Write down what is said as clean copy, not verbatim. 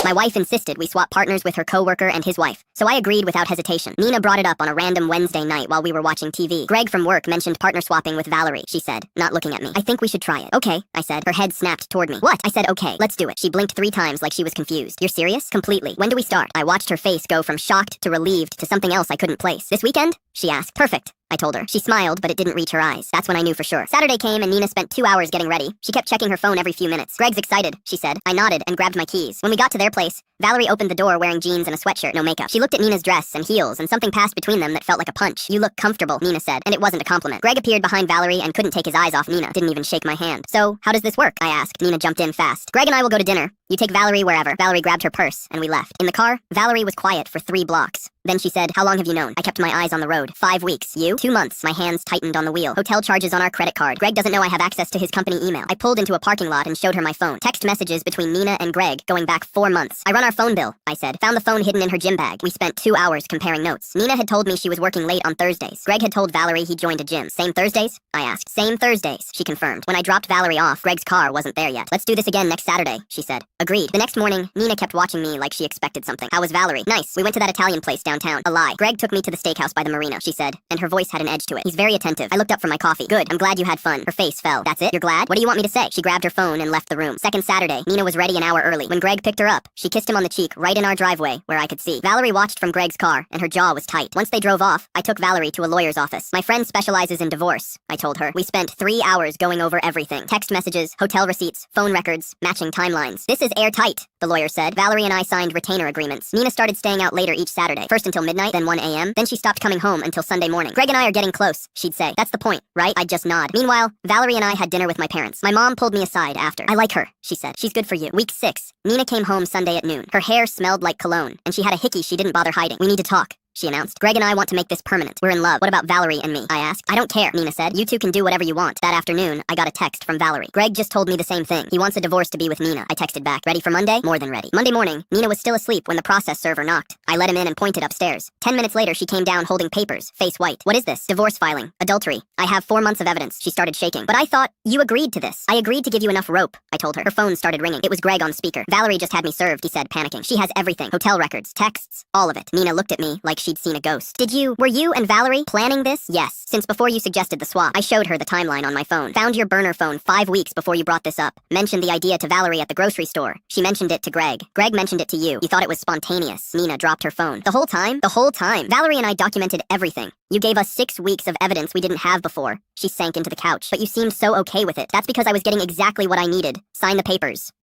My wife insisted we swap partners with her coworker and his wife, so I agreed without hesitation. Nina brought it up on a random Wednesday night while we were watching TV. Greg from work mentioned partner swapping with Valerie, she said, not looking at me. I think we should try it. Okay, I said. Her head snapped toward me. What? I said, okay, let's do it. She blinked 3 times like she was confused. You're serious? Completely. When do we start? I watched her face go from shocked to relieved to something else I couldn't place. This weekend? She asked. Perfect, I told her. She smiled, but it didn't reach her eyes. That's when I knew for sure. Saturday came and Nina spent 2 hours getting ready. She kept checking her phone every few minutes. Greg's excited, she said. I nodded and grabbed my keys. When we got to their place, Valerie opened the door wearing jeans and a sweatshirt, no makeup. She looked at Nina's dress and heels, and something passed between them that felt like a punch. You look comfortable, Nina said, and it wasn't a compliment. Greg appeared behind Valerie and couldn't take his eyes off Nina. Didn't even shake my hand. So, how does this work? I asked. Nina jumped in fast. Greg and I will go to dinner. You take Valerie wherever. Valerie grabbed her purse, and we left. In the car, Valerie was quiet for 3 blocks. Then she said, how long have you known? I kept my eyes on the road. 5 weeks. You? 2 months. My hands tightened on the wheel. Hotel charges on our credit card. Greg doesn't know I have access to his company email. I pulled into a parking lot and showed her my phone. Text messages between Nina and Greg going back 4 months. I run our phone bill, I said. Found the phone hidden in her gym bag. We spent 2 hours comparing notes. Nina had told me she was working late on Thursdays. Greg had told Valerie he joined a gym. Same Thursdays? I asked. Same Thursdays, she confirmed. When I dropped Valerie off, Greg's car wasn't there yet. Let's do this again next Saturday, she said. Agreed. The next morning, Nina kept watching me like she expected something. How was Valerie? Nice. We went to that Italian place downtown. A lie. Greg took me to the steakhouse by the marina, she said, and her voice had an edge to it. He's very attentive. I looked up from my coffee. Good. I'm glad you had fun. Her face fell. That's it? You're glad? What do you want me to say? She grabbed her phone and left the room. Second Saturday, Nina was ready an hour early. When Greg picked her up, she kissed him on the cheek right in our driveway where I could see. Valerie watched from Greg's car, and her jaw was tight. Once they drove off, I took Valerie to a lawyer's office. My friend specializes in divorce, I told her. We spent 3 hours going over everything. Text messages, hotel receipts, phone records, matching timelines. This is airtight, the lawyer said. Valerie and I signed retainer agreements. Nina started staying out later each Saturday, first until midnight, then 1 a.m. Then she stopped coming home until Sunday morning. Greg and I are getting close, she'd say. That's the point, right? I'd just nod. Meanwhile, Valerie and I had dinner with my parents. My mom pulled me aside after. I like her, she said. She's good for you. Week 6. Nina came home Sunday at noon. Her hair smelled like cologne, and she had a hickey she didn't bother hiding. We need to talk, she announced. Greg and I want to make this permanent. We're in love. What about Valerie and me? I asked. I don't care, Nina said. You two can do whatever you want. That afternoon, I got a text from Valerie. Greg just told me the same thing. He wants a divorce to be with Nina. I texted back. Ready for Monday? More than ready. Monday morning, Nina was still asleep when the process server knocked. I let him in and pointed upstairs. 10 minutes later, she came down holding papers, face white. What is this? Divorce filing. Adultery. I have 4 months of evidence. She started shaking. But I thought, you agreed to this. I agreed to give you enough rope, I told her. Her phone started ringing. It was Greg on speaker. Valerie just had me served, he said, panicking. She has everything. Hotel records, texts, all of it. Nina looked at me like she'd seen a ghost. Were you and Valerie planning this? Yes. Since before you suggested the swap. I showed her the timeline on my phone. Found your burner phone 5 weeks before you brought this up. Mentioned the idea to Valerie at the grocery store. She mentioned it to Greg. Greg mentioned it to you. You thought it was spontaneous. Nina dropped her phone. The whole time? The whole time. Valerie and I documented everything. You gave us 6 weeks of evidence we didn't have before. She sank into the couch. But you seemed so okay with it. That's because I was getting exactly what I needed. Sign the papers.